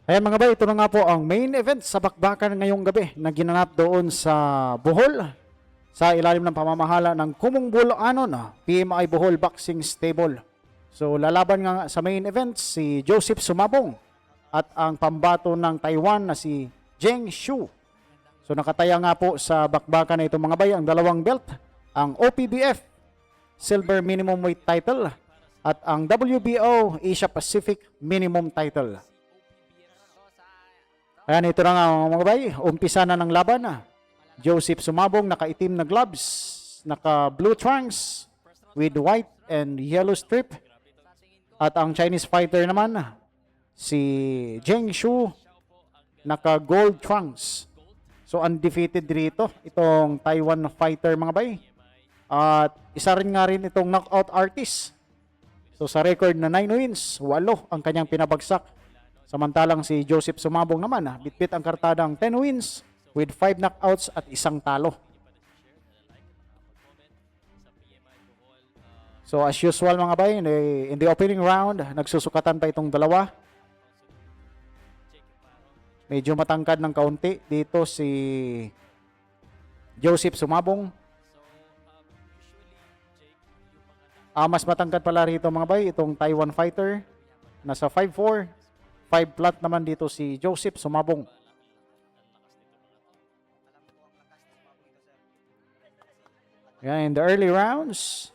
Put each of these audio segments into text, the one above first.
Ayan mga bay, ito na nga po ang main event sa bakbakan ngayong gabi na ginanap doon sa Bohol sa ilalim ng pamamahala ng Kumong Bulanon, PMI Bohol Boxing Stable. So lalaban nga sa main event si Joseph Sumabong at ang pambato ng Taiwan na si Zheng Shu. So nakataya nga po sa bakbakan na ito mga bay ang dalawang belt, ang OPBF Silver Minimum Weight Title at ang WBO Asia Pacific Minimum Title. Ayan, ito na nga mga bay, umpisa na ng laban. Joseph Sumabong nakaitim na gloves, naka blue trunks with white and yellow strip. At ang Chinese fighter naman, si Zheng Shu, naka gold trunks. So undefeated dito itong Taiwan fighter mga bay. At isa rin nga rin itong knockout artist. So sa record na 9 wins, 8 ang kanyang pinabagsak. Samantalang si Joseph Sumabong naman, bitbit ang kartadang 10 wins with 5 knockouts at isang talo. So as usual mga bay, in the opening round, nagsusukatan pa itong dalawa. Medyo matangkad ng kaunti dito si Joseph Sumabong. Mas matangkad pala rito mga bay, itong Taiwan fighter. Nasa 5'4". 5 flat naman dito si Joseph Sumabong. Yan, in the early rounds,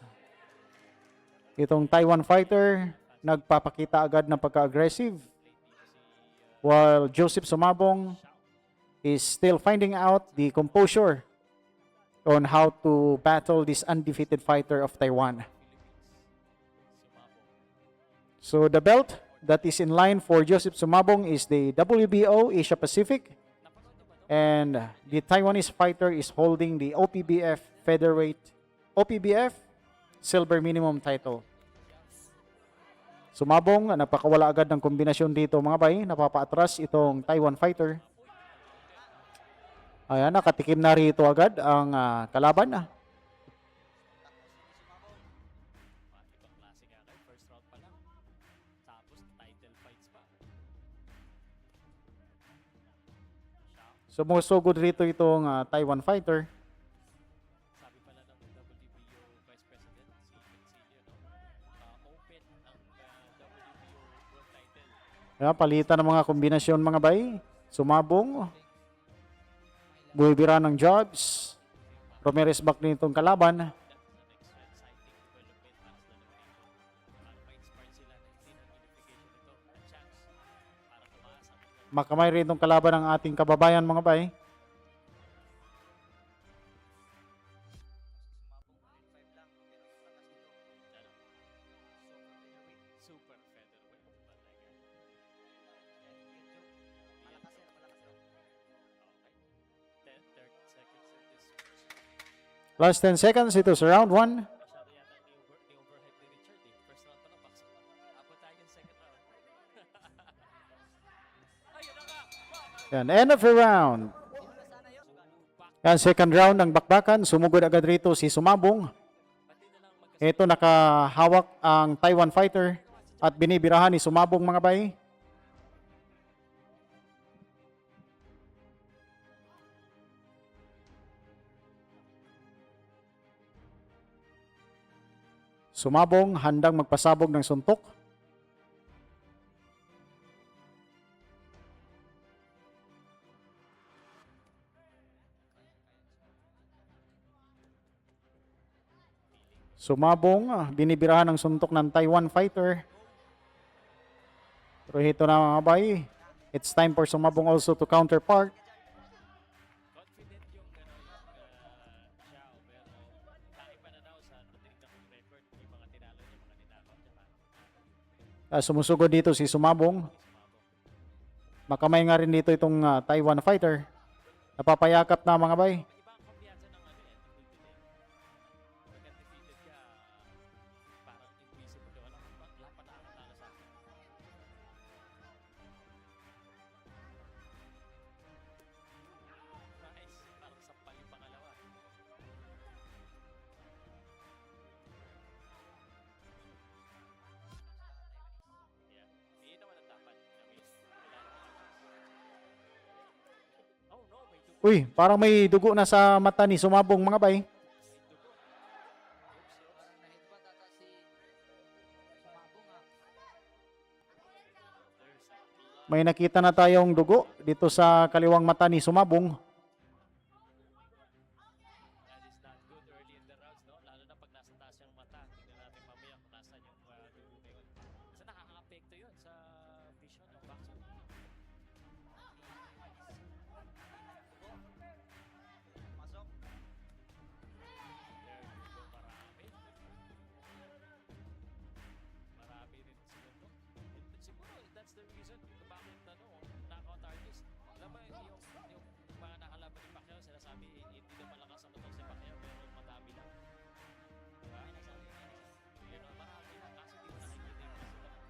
itong Taiwan fighter nagpapakita agad ng pagka-aggressive, while Joseph Sumabong is still finding out the composure on how to battle this undefeated fighter of Taiwan. So the belt that is in line for Joseph Sumabong is the WBO Asia Pacific, and the Taiwanese fighter is holding the OPBF Featherweight, OPBF Silver Minimum title. Sumabong, napakawala agad ng kombinasyon dito mga bay, napapaatras itong Taiwan fighter. Ayan, nakatikim na rito agad ang kalaban. Sumusugod rito itong Taiwan fighter. Sabi pala ng WBO Vice President si Vincilio, open ang WBO World Title. Ayan, palitan ng mga kombinasyon mga bay. Sumabong. Buwibira ng jobs. Ramirez back nitong kalaban. Makamay rin itong kalaban ng ating kababayan mga bay. Super featherweight talaga. Okay. 30 seconds in this first. Last 10 seconds, ito sa round 1. Masyado yata ni-overhype ni Richard eh. First round pa lang, baksak na. Abot tayo yung second round. Ayun na nga! Yan, end of the round. Yan, second round ng bakbakan. Sumugod agad rito si Sumabong. Ito nakahawak ang Taiwan fighter at binibirahan ni Sumabong mga bay. Sumabong handang magpasabog ng suntok. Sumabong, binibirahan ng suntok ng Taiwan fighter. Pero ito na mga bay, it's time for Sumabong also to counterpart. Confident yung Xiao, pero naiba na daw sa tinignan kong record, yung mga tinalo niya, mga ninakaw niya. Sumusugod dito si Sumabong. Makamay nga rin dito itong Taiwan fighter. Napapayakap na mga bay. Iba ang kumpiyansa ng undefeated eh. Pag undefeated ka, parang invisible ka. Wala kang lahat pa nakakatalo sa akin. Nice. Parang sampal yung pangalawa. Yeah. Hindi naman ang dapat. I mean, kailangan Uy, parang may dugo na sa mata ni Sumabong mga bay. May nakita na tayong dugo dito sa kaliwang mata ni Sumabong. That is not good early in the rounds, no? Lalo na pag nasa taas yung mata. Tingnan natin mamaya kung nasan yung dugo na yun. Kasi nakaka-apekto yun sa vision ng boxer. Pasok. There you go, marami. Marami rin siguro. Siguro, that's the reason kung bakit knockout artist. Alam mo, yung mga nakalaban ni Pacquiao, sinasabi, hindi na malakas ang motor si Pacquiao, pero madami lang. Diba? Yun ang marami lang, kasi di mo nakikita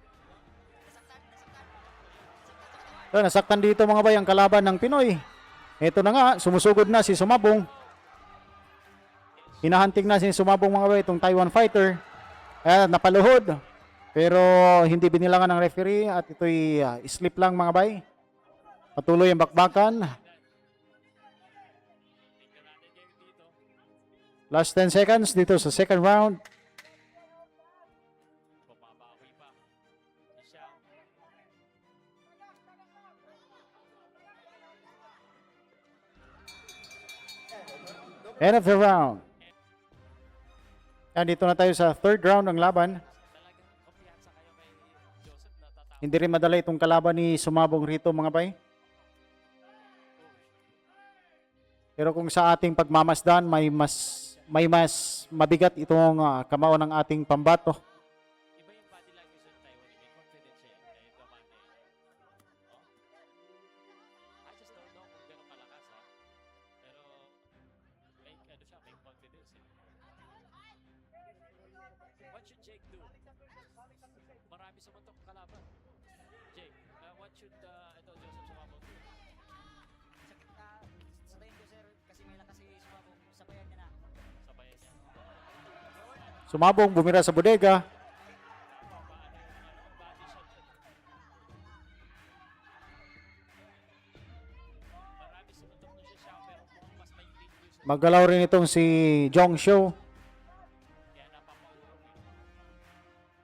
yung kasi So, nasaktan dito mga bay ang kalaban ng Pinoy. Ito na nga, sumusugod na si Sumabong. Hinahanting na si Sumabong mga bay, itong Taiwan fighter. Napaluhod. Pero hindi binilangan ng referee at ito'y slip lang mga bay. Patuloy ang bakbakan. Last 10 seconds dito sa second round. bumabawi pa. Si Xiao. End of the round. Yan, dito na tayo sa third round ng laban. Talagang kumpiyansa kayo kay Joseph na tatawag. Hindi rin madala itong kalaban ni Sumabong rito mga bay. Pero kung sa ating pagmamasdan, may mas mabigat itong kamao ng ating pambato. Iba yung body language ng Taiwan. May confidence siya kahit Damande. Oh? I just don't know kung gano'ng kalakas ha. Pero may siya, may confidence eh. What should Jake do? Marami sumuntok kalaban. Jake, what should Joseph Sumabong do? Sa tingin ko sir, kasi may lakas si Sumabong, sabayan niya na. Sabayan niya. Sumabong bumira sa bodega. Paano yung body shot yun? Marami sumuntok na siya pero mukhang mas may lead yun siya. Maggalaw rin itong si Jong Shou. Kaya napapaurong yun.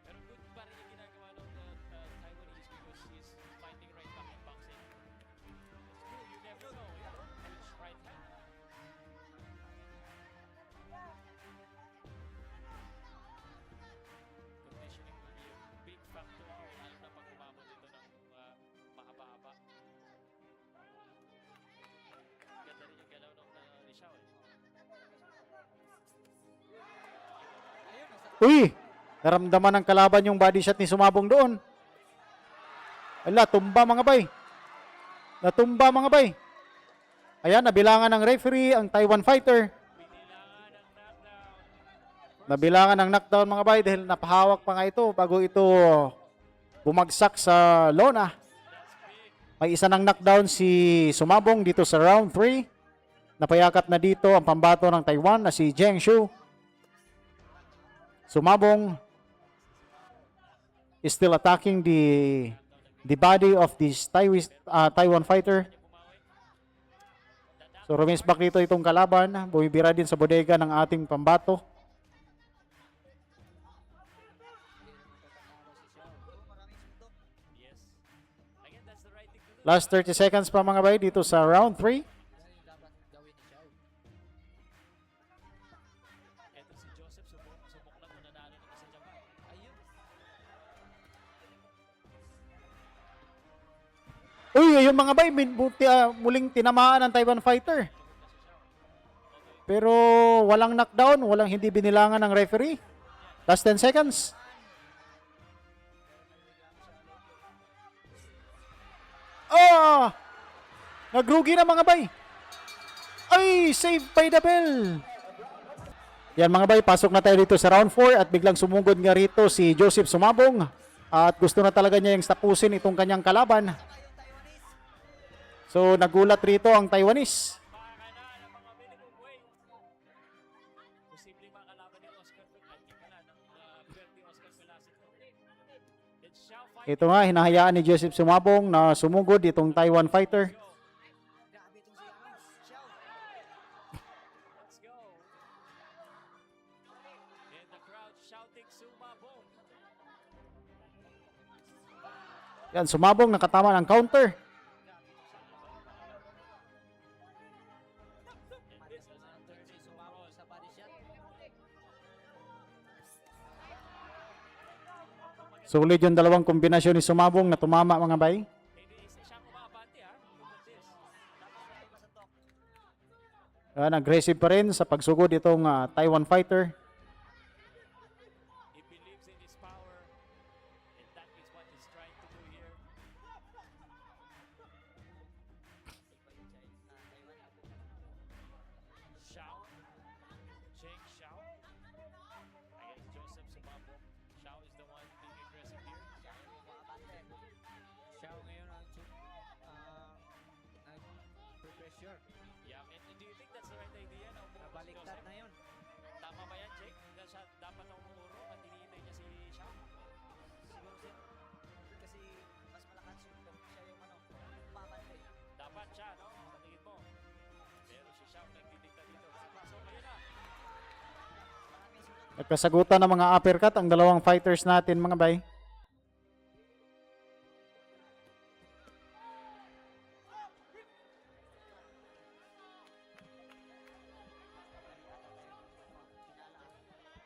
Pero good pa rin yung ginagawa ng Taiwanese because he's fighting right back in boxing. It's cool, you never know, which right hand. Conditioning will be a big factor here, lalo na pag umabot ito ng mahaba-haba. Ganda rin yung galaw ng ni Xiao eh. Uy! Naramdaman ng kalaban yung body shot ni Sumabong doon. Ala, tumba mga bay. Natumba mga bay. Ayan, nabilangan ng referee ang Taiwan fighter. Binilangan ng knockdown. Nabilangan ng knockdown mga bay dahil napahawak pa nga ito bago ito bumagsak sa lona. May isa ng knockdown si Sumabong dito sa round 3. Napayakap na dito ang pambato ng Taiwan na si Zheng Shu. Sumabong is still attacking the body of this Taiwan fighter. So remains back dito itong kalaban. Bumibira din sa bodega ng ating pambato. Yes. Again, that's the right thing to do. Last 30 seconds pa mga bay dito sa round 3. Yan yung dapat gawin ni Xiao. Eto si Joseph, subok lang kung nanalo nito sa Japan. Ayun. Uy, ayun mga bay, muling tinamaan ng Taiwan fighter. Pero walang knockdown, walang hindi binilangan ng referee. Last 10 seconds. Oh! Nagrugi na mga bay. Ay, save by the bell. Yan mga bay, pasok na tayo dito sa round 4 at biglang sumugod nga rito si Joseph Sumabong. At gusto na talaga niya yung tapusin itong kanyang kalaban. So nagulat rito ang Taiwanese. Baka na ng mga minimum weight. Posible makalaban ni Oscar Bertie Oscar Velasco. It's Xiao fight. Ito nga, hinahayaan ni Joseph Sumabong na sumugod itong Taiwan fighter. Grabe itong si Xiao. Yan, Sumabong nakatama ng counter. Sumabog sa body shot. Sulit yung dalawang kombinasyon ni Sumabong na tumama mga bay. Hindi siya kumabante ha. Look at this. Yan, aggressive pa rin sa pagsugod itong Taiwan fighter. He believes in his power. And that is what he's trying to do here. Xiao. Cheng Xiao. Against Joseph Sumabong. Xiao is the one being aggressive here. Xiao ngayon ang nag-pressure. Yeah, and do you think that's the right idea? Na umuuro si Nabaliktad Joseph? na yun. Tama ba yan, Jake? Na siya dapat na umuuro at hinihintay niya si Xiao? Siguro sir. Kasi mas malakas yung siya yung babante. Dapat siya, no? Sa tingin mo. Pero si Xiao nagdidikta dito. So, ayun na. Nagkasagutan ng mga uppercut ang dalawang fighters natin mga bay.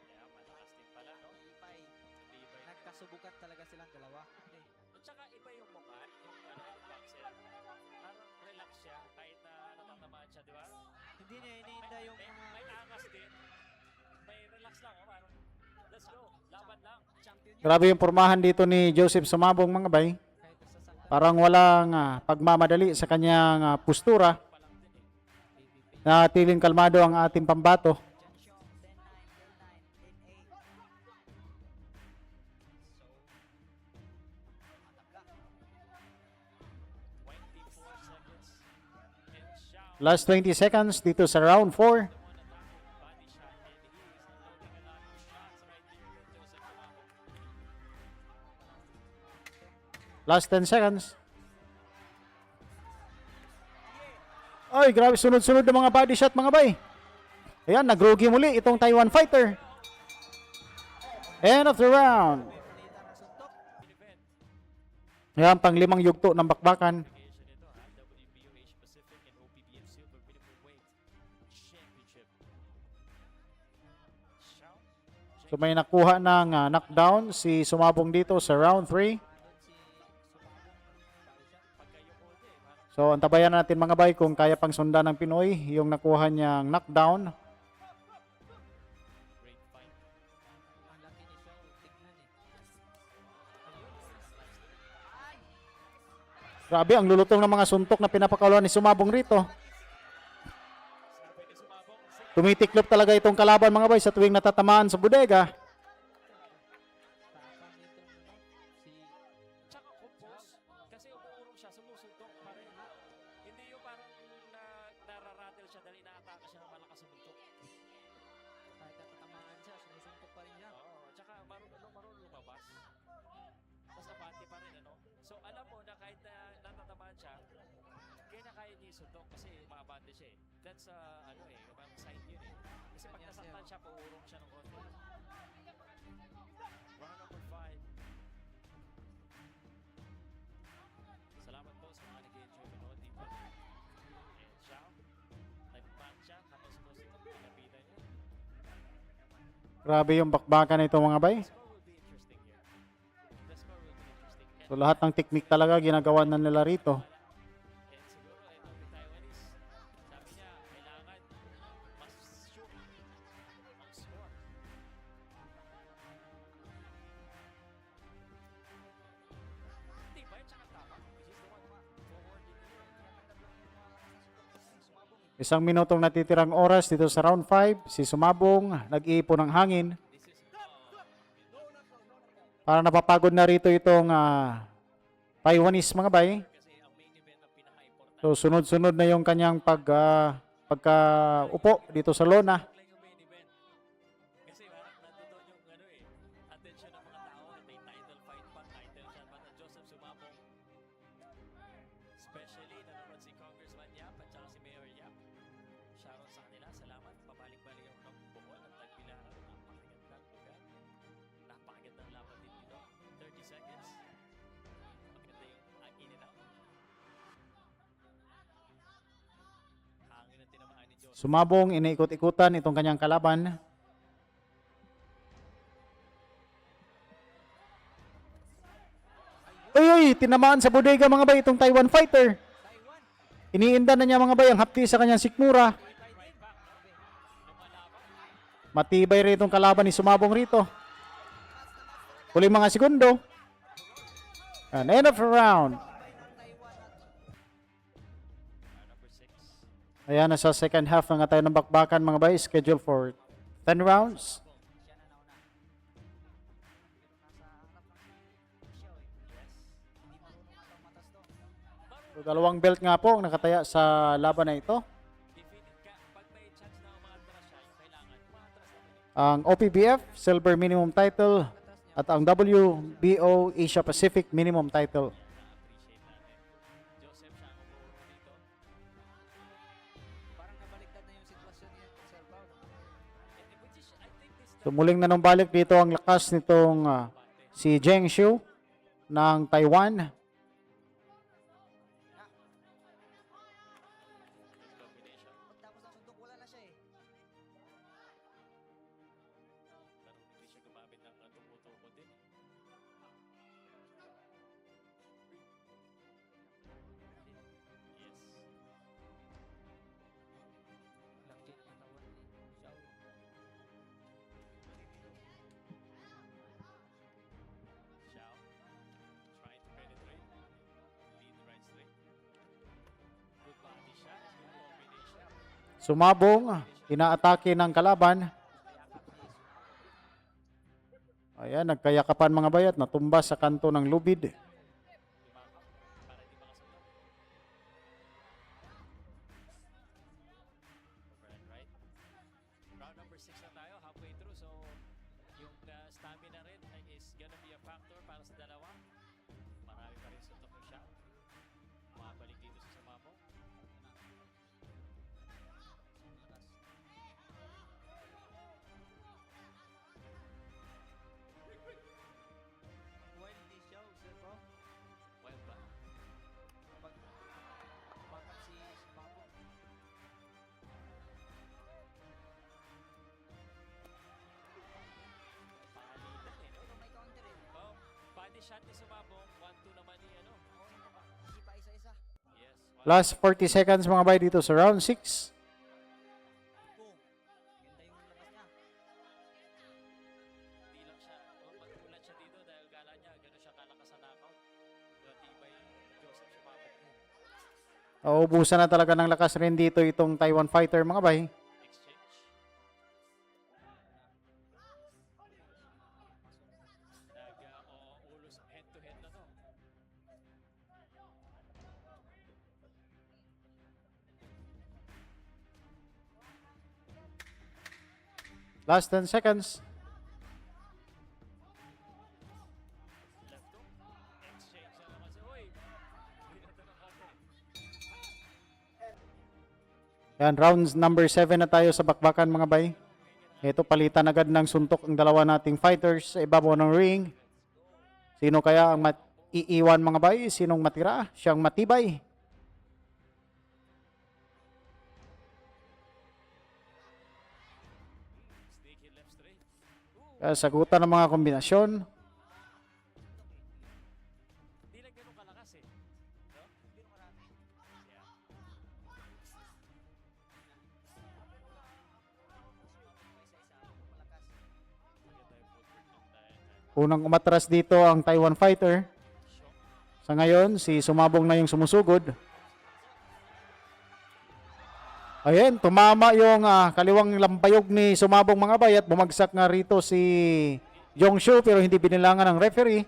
Yeah, malakas din pala, no? Ipay. Matibay. Nagkasubukan talaga silang dalawa. At saka iba yung mukha, yung yung boxer. Parang relax siya kahit na natatamaan siya, di ba? Hindi niya iniinda yung May angas din. May relax lang, oh, parang let's go, laban lang. champion niya. Grabe yung pormahan dito ni Joseph Sumabong mga bay. Kahit nasasaktan Parang walang pagmamadali sa kanyang postura. Pa lang din eh. PVP. Natiling kalmado ang ating pambato. Jan Xiong, 10-9, 10-9, 10-8. So, matabla. 24 seconds. And Xiao, Last 20 seconds dito sa round 4. the one attacking body shot, and he is loading a lot of shots right here with Joseph Sumabong. Last 10 seconds. Ay, grabe sunod-sunod ng mga body shot mga bay. Ayan, nagrugi muli itong Taiwan fighter. End of the round. Pinita ng suntok. Event. Ayan, pang-limang yugto ng bakbakan. Application ito, WBO Asia Pacific and OPBF Silver Middleweight Championship. Xiao. So may nakuha ng knockdown si Sumabong dito sa round 3. Pagka yung hold eh, parang So antabayan natin mga bay kung kaya pang sundan ng Pinoy yung nakuha niyang knockdown. great fight. Ang laki ni Xiao. Tignan eh. Grabe ang lulutong ng mga suntok na pinapakaluan ni Sumabong rito. Sabi ni Sumabong, sige. Tumitiklop talaga itong kalaban mga bay sa tuwing natatamaan sa bodega. Tapang nitong si Tsaka compose, kasi umuurong siya, sumusuntok pa rin. Hindi yung parang nararattle siya dahil inaatake siya ng malakas sa buntok. kahit natatamaan siya, sumusuntok pa rin niya. Oo, tsaka marunong lumabas. Mas abante pa rin, ano? So, alam mo na kahit na natatamaan siya, kaya niya isuntok kasi maabante siya eh. That's, ano eh, ibang sign yun eh. Kasi pag nasaktan siya, puurong siya ng konti. Round number 5. Salamat po sa mga nag-enjoy manood dito. And Xiao, nag-ban siya, kapos-pos ito, pinapitan niya. Grabe yung bakbakan nito mga bay. The score will be interesting here. The score will be interesting. So lahat ng teknik talaga ginagawa na nila rito. And siguro itong Taiwanese, sabi niya, kailangan mas shoot ang score. Di ba yun? Tsaka tama. He's the one forward in the Isang minutong natitirang oras dito sa round 5. Si Sumabong nag-iipon ng hangin. This is Para napapagod na rito itong Taiwanese mga bay. kasi ang main event ang pinaka-important. So sunod-sunod na yung kanyang pagka-upo dito sa lona. Lang yung main event. Kasi parang nandoon yung ano eh, attention ng mga tao na may title fight pa, title shot pa na Joseph Sumabong. Especially nanonood si Congressman Yap at saka si Mayor Yap. Shoutout sa kanila, salamat. Pabalik-balik ako ng Bohol at Tagbilaran. Napakagandang lugar. Napakagandang laban din dito. 30 seconds. Maganda Sumabong, iniikot-ikutan itong kanyang kalaban. Uy, tinamaan sa bodega mga bay itong Taiwan fighter. Taiwan. Iniinda na niya mga bay ang hapti sa kanyang sikmura. Matibay rin itong kalaban ni Sumabong rito. Huling mga segundo. And end of the round. Number 6. Ayan, nasa second half na nga tayo ng bakbakan mga bay. Scheduled for 10 rounds. Siya na nauna. Nasa harap lang si Xiao eh. Hindi marunong atang matas to. So, dalawang belt nga po ang nakataya sa laban na ito. Defeated ka. Pag may chance na umaatras siya, yung kailangan, umaatras naman eh. Ang OPBF, Silver Minimum Title. At ang WBO Asia Pacific Minimum Title. Na-appreciate natin. Joseph, siya ang umuro dito. Parang nabaliktad na yung sitwasyon niya Sir Pao. Which is, I think this So muling nanumbalik dito ang lakas nitong si Zheng Xiu ng Taiwan. combination. Pagtapos ng suntok, wala na siya eh. Pero hindi siya gumamit ng tumutuko din. Yes. Laki ng katawan ni Xiao. Xiao trying to penetrate. Lead right straight. Good body shot. Good combination. Sumabong, inaatake ng kalaban. Ayan, nagkayakapan mga bayat, natumba sa kanto ng lubid. Lumakap para hindi makasunod. Over and right. Round number 6 na tayo, halfway through. So, yung stamina rin is gonna be a factor para sa dalawa. Marami pa rin suntok ng shot. Mabalik dito sa Sumabong. Wild ni Xiao, Sir Pao. Wild ba? Pag tumakap si Sumabong. Palitan eh, no? Pero may counter eh. Oh, body shot ni Sumabong. 1-2 naman ni ano. Oo, hindi pa isa-isa. Yes. Last 40 seconds mga bay dito sa round 6. Boom. Ganda yung labas niya. Hindi lang siya, magmulat siya dito dahil gala niya, gano'n siya kalakas sa knockout. Matibay Joseph Sumabong. Uubusan na talaga ng lakas rin dito itong Taiwan fighter mga bay. Exchange. Ulos head to head na to. Last 10 seconds. Left hook. Exchange na naman siya. Uy! Hindi na ito nakate. Yan, rounds number 7 na tayo sa bakbakan mga bay. Ito, palitan agad ng suntok ang dalawa nating fighters sa ibabaw ng ring. Sino kaya ang iiwan mga bay? Sinong matira? Siyang matibay. Sneaky left straight. Kaya sagutan ng mga kombinasyon. Hindi lang ganun kalakas eh. No? Pero marami. Yeah. May isa-isa. Malakas. Maganda yung footwork ng Dayan. Unang umatras dito ang Taiwan fighter. Sa ngayon, si Sumabong na yung sumusugod. Ayan, tumama yung kaliwang lampayog ni Sumabong mga bay at bumagsak nga rito si Jongshu pero hindi binilangan ng referee.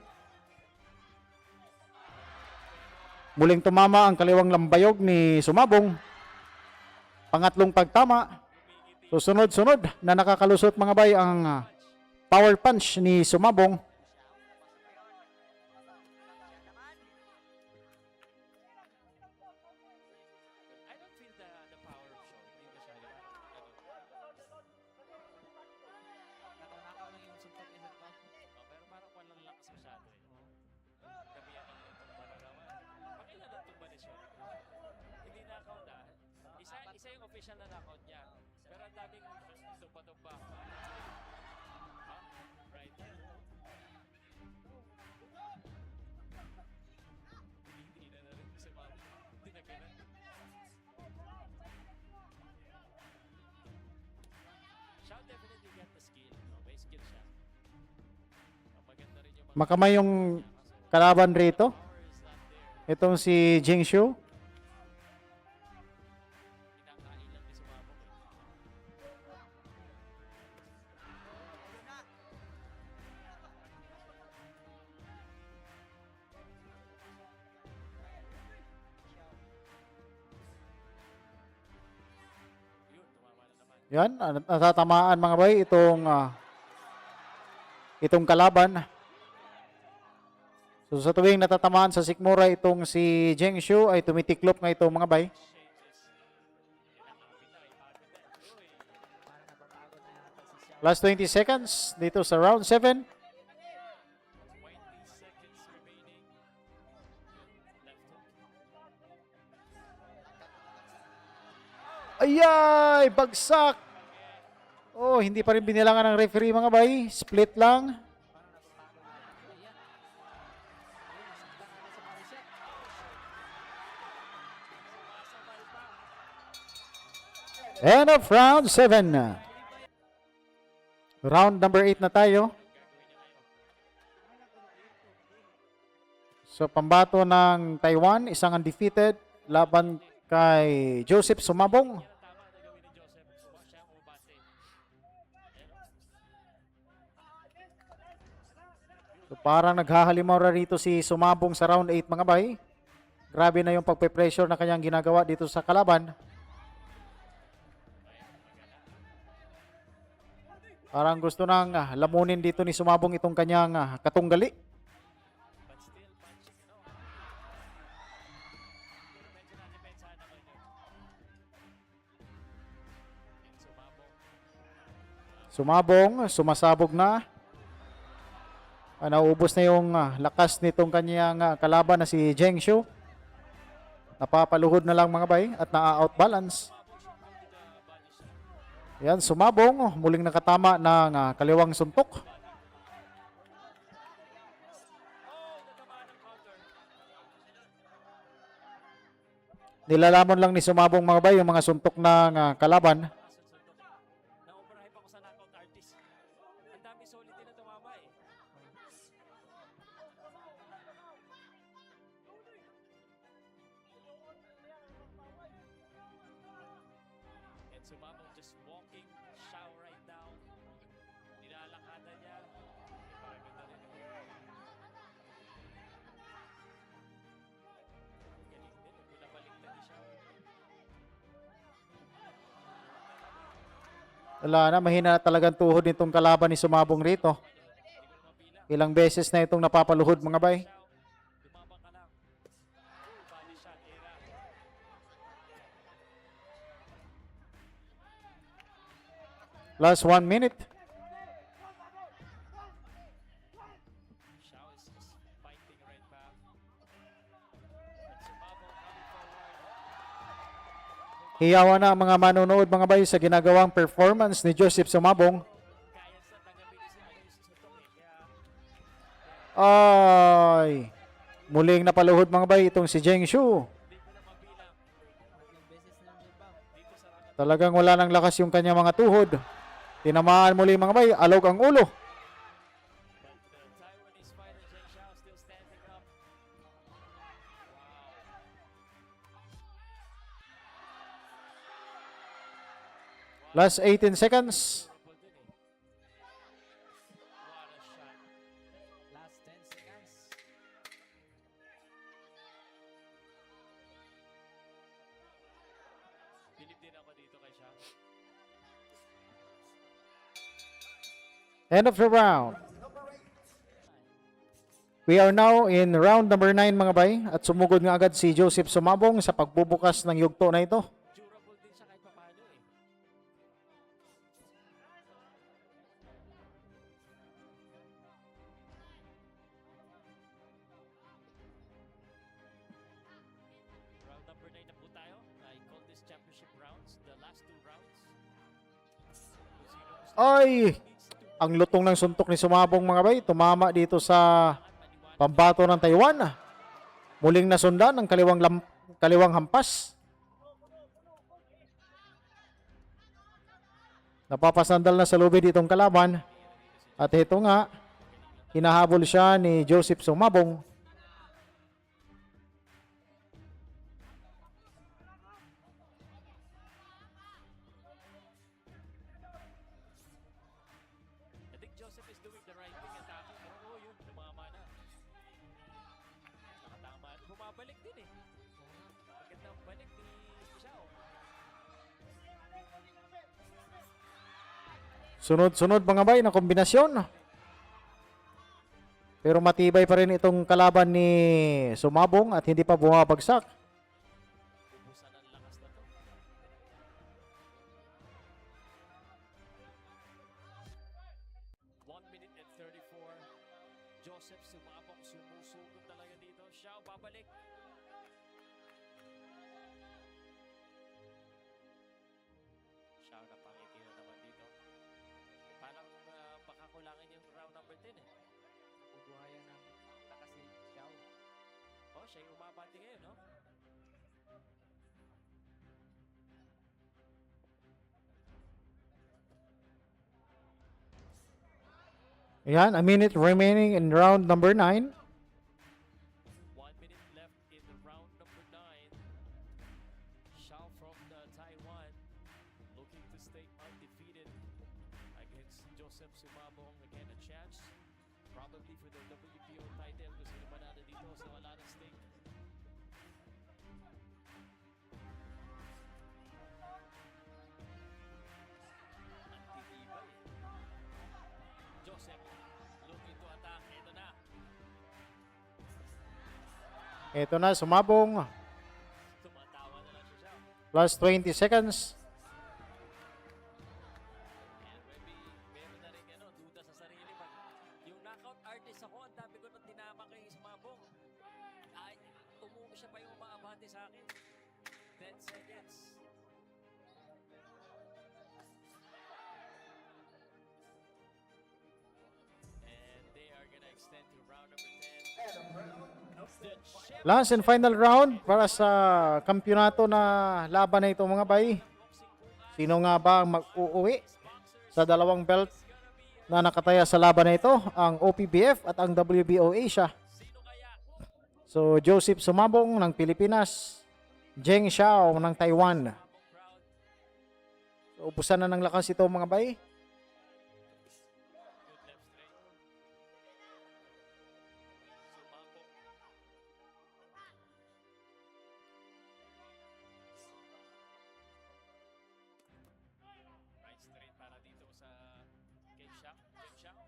Muling tumama ang kaliwang lambayog ni Sumabong. Pangatlong pagtama. So sunod-sunod na nakakalusot mga bay ang power punch ni Sumabong. I don't feel the power of Shaw. Hindi masyado. Nakaw-nakaw lang yung suntok ni Sir Pao. Pero parang walang lakas masyado eh. Kami yan ang tumba na naman. Pakilan ang tumba ni Shaw. Hindi na-count ah. Isa yung official na knockout niya. Pero ang daming tumpa-tumpa. Right there. Hindi na rin si Ma'am. Hindi na ganun. Shao definitely got the skill. No? May skill siya. Ang maganda rin yung mga Makamay yung kalaban rito. power is not there. Itong si Jingshu. Kinakain lang ni Sumabong. Yun na. Yun, tumama na naman. Yan, natatamaan mga bay itong kalaban. So sa tuwing natatamaan sa sikmura itong si Jingshu ay tumitiklop nga ito mga bay. Parang napapagod na yata si Xiao. Last 20 seconds dito sa round 7. 20 seconds remaining. Left hook. Ayay! Bagsak! Oh, hindi pa rin binilangan ng referee mga bay. Split lang. Parang napapagod na yata. Ayan. Ayun, nasaktan agad sa body shot. Sumasabay pa. End of round 7. Round number 8 na tayo. So pambato ng Taiwan, isang undefeated laban kay Joseph Sumabong. Yan ang tama na gawin ni Joseph. Siya ang umabante. So parang naghahalimaw na rito si Sumabong sa round 8 mga bay. Grabe na yung pagpe-pressure na kanyang ginagawa dito sa kalaban. Parang gusto nang lamunin dito ni Sumabong itong kanyang katunggali. But still punching, Pero medyo nadepensahan naman yun. And Sumabong. Sumasabog na. Nauubos na yung lakas nitong kanyang kalaban na si Jingshu. Napapaluhod na lang mga bay at na-outbalance. Yan, Sumabong, muling nakatama ng kaliwang suntok. Oh, natamaan ng counter. Nilalamon lang ni Sumabong mga bay yung mga suntok ng kalaban. Na-overhype ako sa knockout artist. Ang dami solid din na tumama eh. And Sumabong just walking Shao right now. Nilalakada niya. Parang ganda rin yun. Galing din. Pinabaliktad ni Shao. Wala na, mahina na talagang tuhod nitong kalaban ni Sumabong rito. Ilang beses na itong napapaluhod mga bay. Lumabang ka lang. Body shot era. Last 1 minute. Shao is just fighting right back. And Sumabong coming forward. Hiyawan na ang mga manonood mga bay sa ginagawang performance ni Joseph Sumabong. Kaya sa tanggapin si Sutok eh. Kaya Ay, muling napaluhod mga bay itong si Jingshu. hindi ko na mabilang Tatlong beses na yung bang. dito sa round. Talagang wala ng lakas yung kanyang mga tuhod. Tinamaan muli mga bay, alog ang ulo. But the Taiwanese fighter Zheng Shao still standing up. Wow. Last 18 seconds. Double din eh. What a shot. Last 10 seconds. Bilib din ako dito kay Shao. End of the round. We are now in round number 9 mga bay at sumugod nga agad si Joseph Sumabong sa pagbubukas ng yugto na ito. Durable din siya kahit papaano eh. Round number 9 na po tayo. I call this this championship rounds, the last 2 rounds. Kung sino gusto Ay! needs to Ang lutong ng suntok ni Sumabong mga bay. Tumama dito sa pambato ng Taiwan. Muling nasundan ng kaliwang hampas. Napapasandal na sa lubid itong kalaban. At ito nga, hinahabol siya ni Joseph Sumabong. I think Joseph is doing the right thing attacking. Pero yun, lumama na. Nakatama. Bumabalik din eh. Magandang balik ni Xiao. Sunod-sunod mga bay na kombinasyon. Pero matibay pa rin itong kalaban ni Sumabong at hindi pa bumabagsak. Ubusan ang lakas na to. One minute and 34. Joseph Sumabong sumusugod talaga dito. Xiao babalik. Xiao napangiti na naman dito. Parang baka kulangin yung round number 10 eh. Nabubuhayan ng lakas si Xiao. Oh, siya yung umabati ngayon, no? Ayan, a minute remaining in round number 9. 1 minute left in the round number 9. Xiao from Taiwan looking to stay undefeated against Joseph Sumabong. Again, a chance probably for the WBO title kasi sino manalo dito so wala na stake. Antitibay. Joseph looking to attack. Ito na. Ito na, Sumabong. Tumatawa na lang siya. Plus 20 seconds. And maybe meron na rin duda sa sarili. Yung knockout artist ako, ang dami ko nang tinama kay Sumabong. Ay, siya pa yung umaabante sa akin. 10 seconds. And they are gonna extend to round number 10. The champion Last and final round para sa kampyonato na laban na ito mga bay. Sino nga ba ang mag-uuwi sa dalawang belt na nakataya sa laban na ito? Ang OPBF at ang WBO Asia. sino kaya? So, Joseph Sumabong ng Pilipinas, Zheng Xiao ng Taiwan. Sumabong crowd. So, ubusan na ng lakas ito mga bay. Good left straight. Sumabong. Right straight para dito sa kay Xiao. Kay Xiao.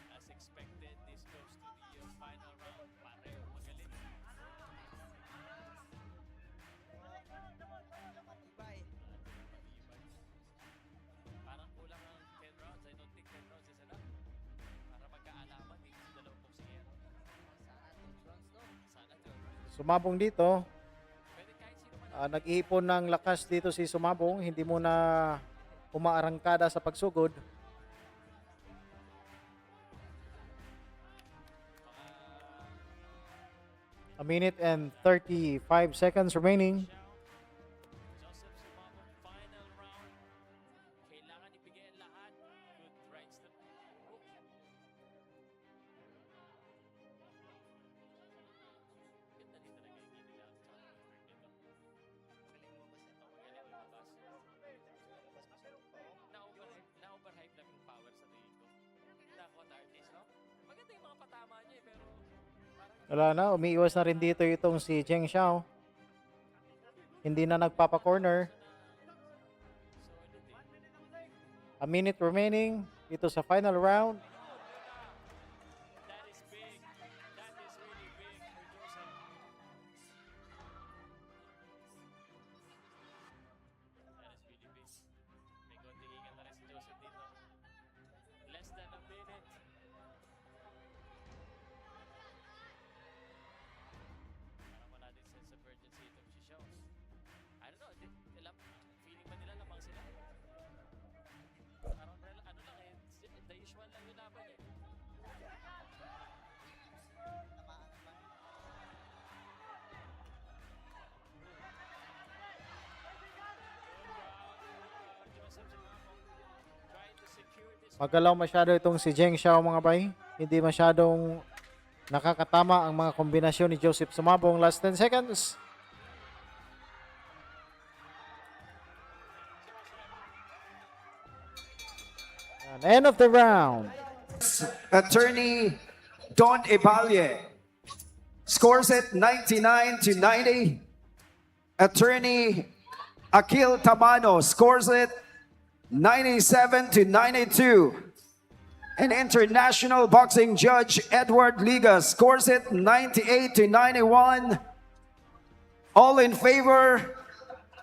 As expected, this goes to the final round. Pareho magaling. Matibay. Matibay. Parang kulang ang 10 rounds. I don't think 10 rounds is enough. Para magkaalaman dito sa dalawang boksingero. Sana 2 rounds to. Sana 12 rounds. Sumabong dito. Pwede kahit sino man. Nag-iipon ng lakas dito si Sumabong. Hindi muna umaarangkada sa pagsugod. A minute and 35 seconds remaining. Joseph Sumabong, final round. Kailangan ibigay ang lahat. Good rights to hook. Ganda din talaga yung nila sa third nito. Magaling mo ba siya? Magaling lumabas. Lumabas masarap pa oh. Na-overhype lang yung power sa tingin ko. Knockout artist, no? Maganda yung mga patama niya pero parang Wala na, umiiwas na rin dito itong si Zheng Xiao. Hindi na nagpapa-corner. solid eh. A minute remaining dito sa final round. That is big. That is really big for Joseph. That is really big. May konting ingat na rin si Joseph dito. Less than a minute. Magalaw masyado itong si Jeng Xiao mga bay. Hindi masyadong nakakatama ang mga kombinasyon ni Joseph Sumabong. Last 10 seconds. And end of the round. Attorney Don Eballe scores it 99 to 90. Attorney Akil Tamano scores it 97 to 92. And international boxing judge Edward Liga scores it 98 to 91. All in favor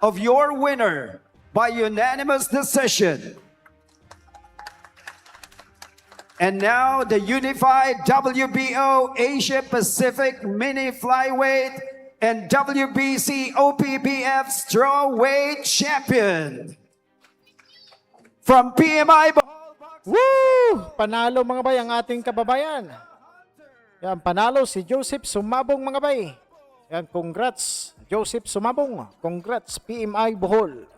of your winner by unanimous decision. And now the unified WBO Asia Pacific Mini Flyweight and WBC OPBF Strawweight Champion from PMI Woo! Panalo mga bay ang ating kababayan. Yan, panalo si Joseph Sumabong mga bay. Yan, congrats Joseph Sumabong. Congrats PMI Bohol.